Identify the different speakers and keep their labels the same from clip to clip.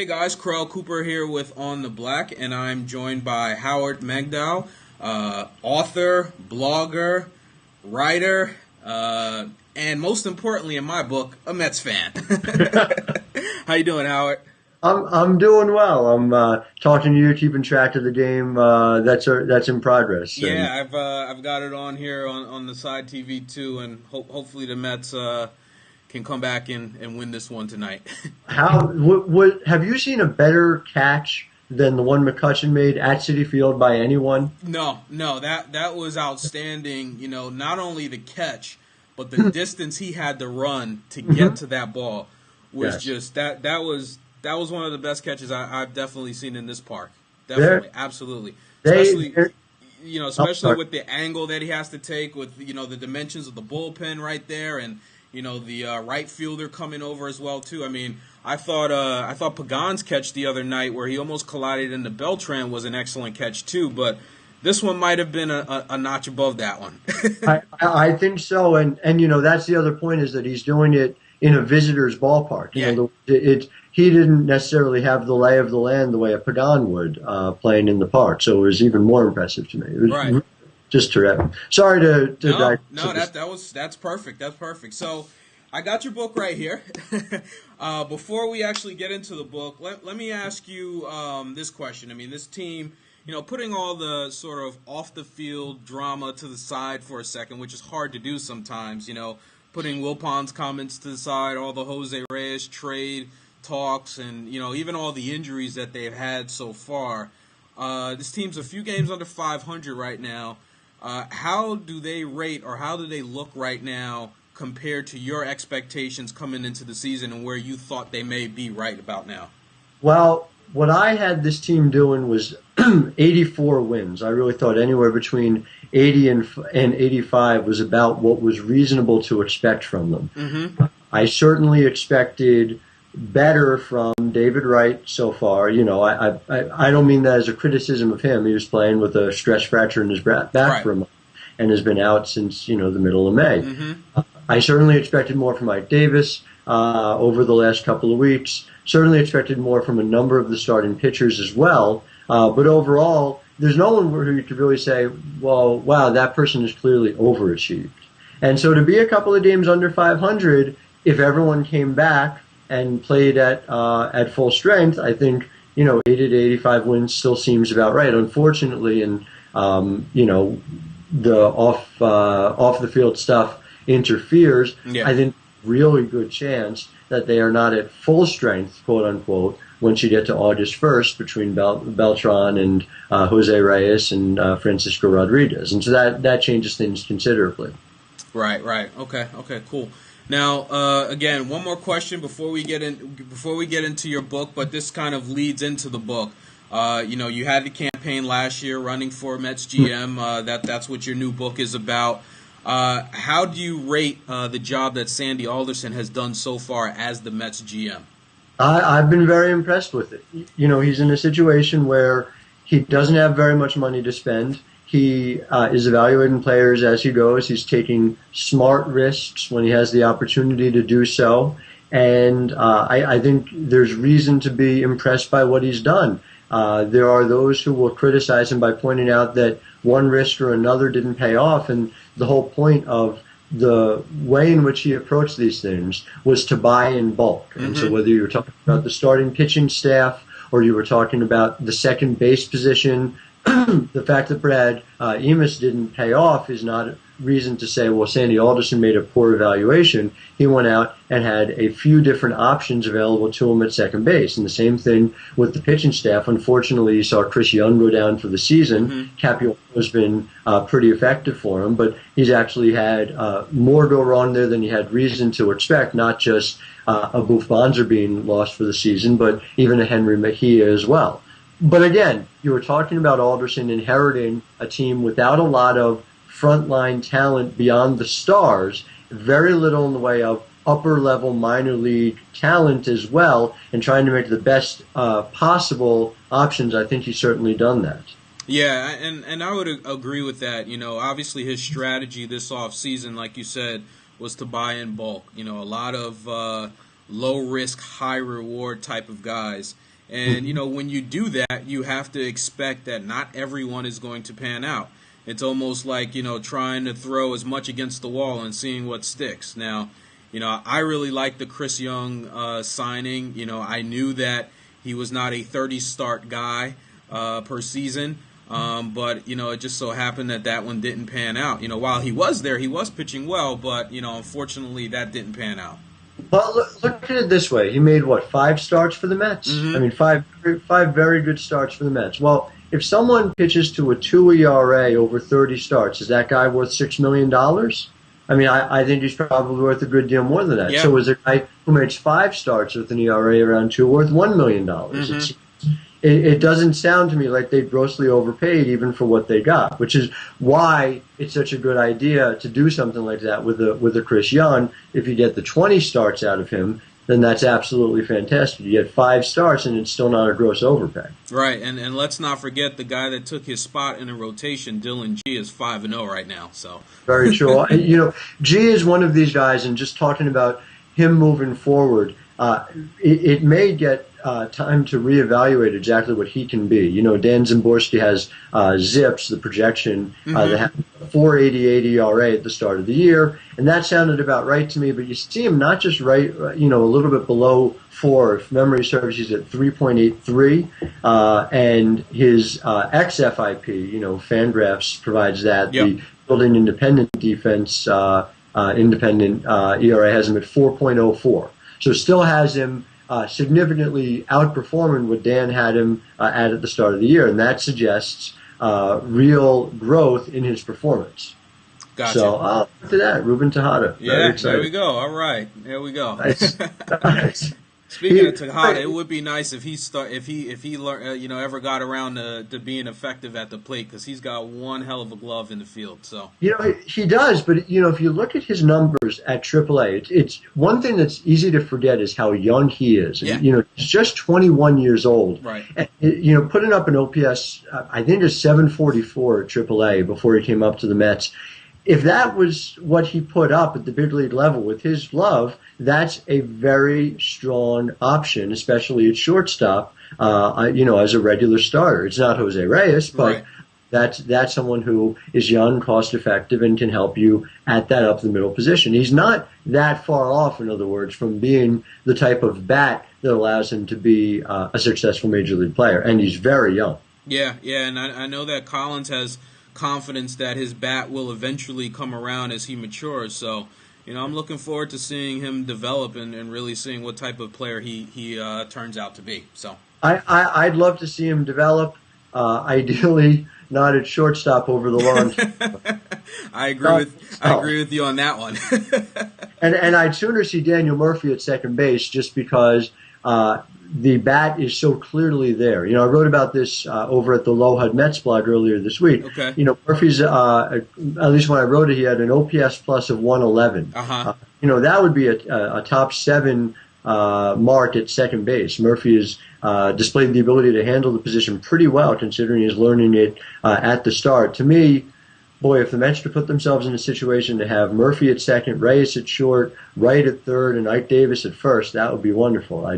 Speaker 1: guys, Krell Cooper here with On the Black, and I'm joined by Howard Megdal, author, blogger, writer, and most importantly in my book, a Mets fan. How you doing, Howard?
Speaker 2: I'm doing well. I'm talking to you, keeping track of the game that's in progress.
Speaker 1: Yeah, I've got it on here on the side TV too, and hopefully the Mets can come back and win this one tonight.
Speaker 2: What have you seen a better catch than the one McCutchen made at Citi Field by anyone?
Speaker 1: No, that was outstanding. You know, not only the catch, but the distance he had to run to get to that ball was just that was one of the best catches I've definitely seen in this park. Definitely, absolutely. Especially with the angle that he has to take, with the dimensions of the bullpen right there, and the right fielder coming over as well too. I mean, I thought Pagan's catch the other night where he almost collided into Beltran was an excellent catch too, but this one might have been a notch above that one.
Speaker 2: I think so, and that's the other point, is that he's doing it in a visitor's ballpark. He didn't necessarily have the lay of the land the way a Pagan would playing in the park, so it was even more impressive to me. It was
Speaker 1: right.
Speaker 2: Just terrific. Sorry to
Speaker 1: that's perfect. That's perfect. So I got your book right here. Before we actually get into the book, let me ask you this question. I mean, this team, putting all the sort of off the field drama to the side for a second, which is hard to do sometimes, putting Wilpon's comments to the side, all the Jose Reyes trade talks, and even all the injuries that they've had so far. This team's a few games under 500 right now. How do they rate, or how do they look right now compared to your expectations coming into the season and where you thought they may be right about now?
Speaker 2: Well, what I had this team doing was 84 wins. I really thought anywhere between 80 and 85 was about what was reasonable to expect from them.
Speaker 1: Mm-hmm.
Speaker 2: I certainly expected better from David Wright so far. I don't mean that as a criticism of him. He was playing with a stress fracture in his back for a month and has been out since the middle of May.
Speaker 1: Mm-hmm.
Speaker 2: I certainly expected more from Mike Davis over the last couple of weeks. Certainly expected more from a number of the starting pitchers as well. But overall, there's no one who you could really say, well, wow, that person has clearly overachieved. And so to be a couple of games under 500, if everyone came back and played at full strength, I think 80 to 85 wins still seems about right. Unfortunately, and the off the field stuff interferes.
Speaker 1: Yeah.
Speaker 2: I think really good chance that they are not at full strength, quote unquote, once you get to August 1st between Beltran and Jose Reyes and Francisco Rodriguez, and so that changes things considerably.
Speaker 1: Right. Okay, cool. Now, again, one more question before we get into your book, but this kind of leads into the book. You had the campaign last year running for Mets GM. That's what your new book is about. How do you rate the job that Sandy Alderson has done so far as the Mets GM?
Speaker 2: I've been very impressed with it. He's in a situation where he doesn't have very much money to spend. He is evaluating players as he goes. He's taking smart risks when he has the opportunity to do so. And I think there's reason to be impressed by what he's done. There are those who will criticize him by pointing out that one risk or another didn't pay off. And the whole point of the way in which he approached these things was to buy in bulk. And so whether you were talking about the starting pitching staff or you were talking about the second base position, the fact that Brad Emus didn't pay off is not reason to say, well, Sandy Alderson made a poor evaluation. He went out and had a few different options available to him at second base. And the same thing with the pitching staff. Unfortunately, you saw Chris Young go down for the season. Capuano has been pretty effective for him, but he's actually had more go wrong there than he had reason to expect, not just a Boof Bonser being lost for the season, but even a Henry Mejia as well. But again, you were talking about Alderson inheriting a team without a lot of frontline talent beyond the stars, very little in the way of upper-level minor league talent as well, and trying to make the best possible options. I think he's certainly done that.
Speaker 1: Yeah, and I would agree with that. Obviously his strategy this offseason, like you said, was to buy in bulk. A lot of low-risk, high-reward type of guys. And, you know, when you do that, you have to expect that not everyone is going to pan out. It's almost like, you know, trying to throw as much against the wall and seeing what sticks. Now, you know, I really like the Chris Young signing. You know, I knew that he was not a 30-start guy per season. But, you know, it just so happened that that one didn't pan out. You know, while he was there, he was pitching well, but, you know, unfortunately that didn't pan out.
Speaker 2: Well, look at it this way. He made, what, 5 starts for the Mets?
Speaker 1: Mm-hmm.
Speaker 2: I mean, five very good starts for the Mets. Well, if someone pitches to a 2 ERA over 30 starts, is that guy worth $6 million? I mean, I think he's probably worth a good deal more than that.
Speaker 1: Yeah.
Speaker 2: So is a guy who makes 5 starts with an ERA around 2 worth $1 million?
Speaker 1: Mm-hmm.
Speaker 2: It doesn't sound to me like they grossly overpaid even for what they got, which is why it's such a good idea to do something like that with a Chris Young. If you get the 20 starts out of him, then that's absolutely fantastic. You get 5 starts, and it's still not a gross overpay.
Speaker 1: Right, and let's not forget the guy that took his spot in the rotation, Dylan G, is 5-0 right now. So
Speaker 2: very true. You know, G is one of these guys, and just talking about him moving forward, it may get time to reevaluate exactly what he can be. You know, Dan Zimborski has Zips, the projection, that had 4.88 ERA at the start of the year, and that sounded about right to me. But you see him not just right, you know, a little bit below 4. If memory serves, he's at 3.83, and his xFIP, you know, Fangraphs provides that.
Speaker 1: Yep.
Speaker 2: The Building Independent defense, independent ERA has him at 4.04. So still has him significantly outperforming what Dan had him at the start of the year, and that suggests real growth in his performance.
Speaker 1: Gotcha.
Speaker 2: So after that, Ruben Tejada.
Speaker 1: Yeah, there we go. All right, there we go.
Speaker 2: Nice.
Speaker 1: Speaking of Tejada, it would be nice if he ever got around to being effective at the plate, because he's got one hell of a glove in the field. So
Speaker 2: you know, he does, but you know, if you look at his numbers at AAA, it's one thing that's easy to forget is how young he is.
Speaker 1: Yeah.
Speaker 2: You know, he's just 21 years old.
Speaker 1: Right.
Speaker 2: And, you know, putting up an OPS, I think it's 744 at AAA before he came up to the Mets. If that was what he put up at the big league level with his glove, that's a very strong option, especially at shortstop, you know, as a regular starter. It's not Jose Reyes, but
Speaker 1: right.
Speaker 2: that's someone who is young, cost-effective, and can help you at that up-the-middle position. He's not that far off, in other words, from being the type of bat that allows him to be a successful major league player, and he's very young.
Speaker 1: Yeah, and I know that Collins has confidence that his bat will eventually come around as he matures. So, you know, I'm looking forward to seeing him develop and really seeing what type of player he turns out to be. So
Speaker 2: I'd love to see him develop, ideally not at shortstop over the long term.
Speaker 1: I agree with you on that one.
Speaker 2: and I'd sooner see Daniel Murphy at second base just because the bat is so clearly there. You know, I wrote about this over at the Low HUD Mets blog earlier this week.
Speaker 1: Okay.
Speaker 2: You know, Murphy's, at least when I wrote it, he had an OPS plus of 111.
Speaker 1: Uh-huh.
Speaker 2: You know, that would be a top 7 mark at second base. Murphy has displayed the ability to handle the position pretty well, considering he's learning it at the start. To me, boy, if the Mets could put themselves in a situation to have Murphy at second, Reyes at short, Wright at third, and Ike Davis at first, that would be wonderful. I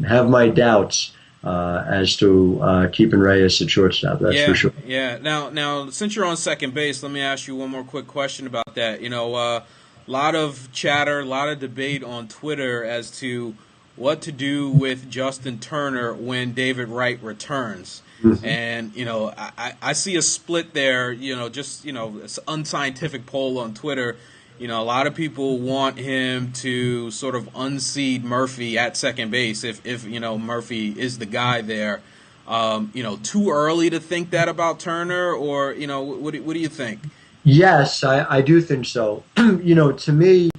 Speaker 2: have my doubts as to keeping Reyes at shortstop. That's for sure.
Speaker 1: Yeah. Now, since you're on second base, let me ask you one more quick question about that. You know, a lot of chatter, a lot of debate on Twitter as to what to do with Justin Turner when David Wright returns. Mm-hmm. And, you know, I see a split there, you know, just, you know, it's an unscientific poll on Twitter. You know, a lot of people want him to sort of unseed Murphy at second base if you know, Murphy is the guy there. You know, too early to think that about Turner, or, you know, what do you think? Yes,
Speaker 2: I do think so. You know, to me,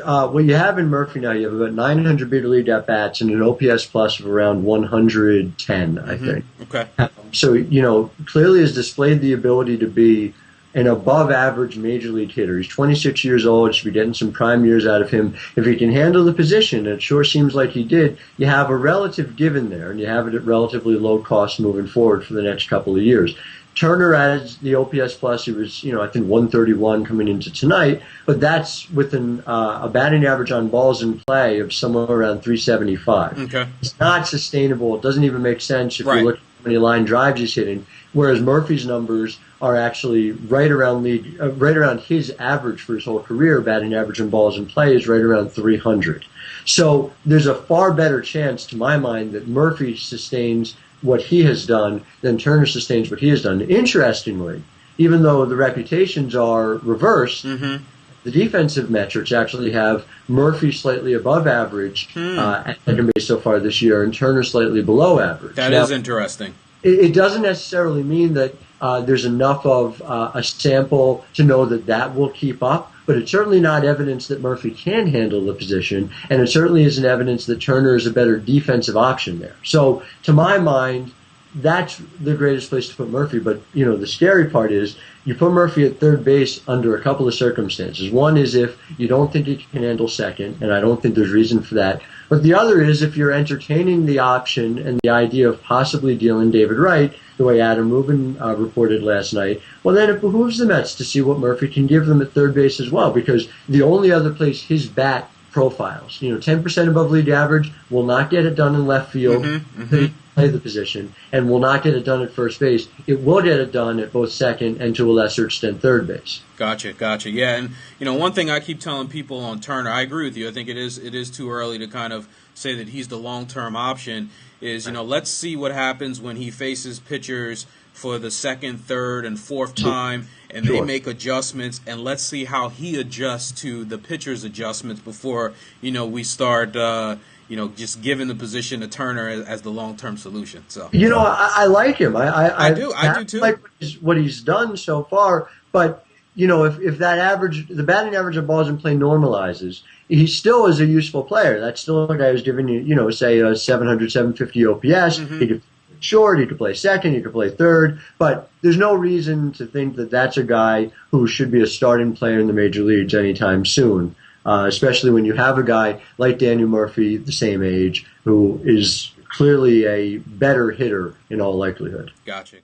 Speaker 2: what you have in Murphy now, you have about 900 big league at-bats and an OPS plus of around 110, I think.
Speaker 1: Okay.
Speaker 2: So, you know, clearly has displayed the ability to be an above-average major league hitter. He's 26 years old, should be getting some prime years out of him. If he can handle the position, and it sure seems like he did, you have a relative given there, and you have it at relatively low cost moving forward for the next couple of years. Turner has the OPS plus. He was, I think 131 coming into tonight, but that's with a batting average on balls in play of somewhere around 375.
Speaker 1: Okay.
Speaker 2: It's not sustainable. It doesn't even make sense if
Speaker 1: Right.
Speaker 2: you look at how many line drives he's hitting. Whereas Murphy's numbers are actually right around his average for his whole career. Batting average on balls in play is right around 300. So there's a far better chance, to my mind, that Murphy sustains what he has done than Turner sustains what he has done. Interestingly, even though the reputations are reversed, the defensive metrics actually have Murphy slightly above average at second base so far this year, and Turner slightly below average.
Speaker 1: That is interesting.
Speaker 2: It doesn't necessarily mean that there's enough of a sample to know that will keep up, but it's certainly not evidence that Murphy can handle the position, and it certainly isn't evidence that Turner is a better defensive option there. So, to my mind, that's the greatest place to put Murphy. But, the scary part is you put Murphy at third base under a couple of circumstances. One is if you don't think he can handle second, and I don't think there's reason for that. But the other is if you're entertaining the option and the idea of possibly dealing David Wright, the way Adam Rubin reported last night, well, then it behooves the Mets to see what Murphy can give them at third base as well, because the only other place his bat profiles, 10% above league average, will not get it done in left field. Play the position, and will not get it done at first base. It will get it done at both second and to a lesser extent third base.
Speaker 1: Gotcha. Yeah, and one thing I keep telling people on Turner, I agree with you. I think it is too early to kind of say that he's the long-term option. Is let's see what happens when he faces pitchers for the second, third, and fourth time, and they make adjustments, and let's see how he adjusts to the pitcher's adjustments before we start. Just giving the position to Turner as the long-term solution. So
Speaker 2: I like him. I
Speaker 1: do too.
Speaker 2: Like what he's done so far, but if the batting average of balls in play normalizes, he still is a useful player. That's still a guy who's giving you, say a 700, 750 OPS. He could play short, he could play second, he could play third, but there's no reason to think that that's a guy who should be a starting player in the major leagues anytime soon. Especially when you have a guy like Daniel Murphy, the same age, who is clearly a better hitter in all likelihood.
Speaker 1: Gotcha.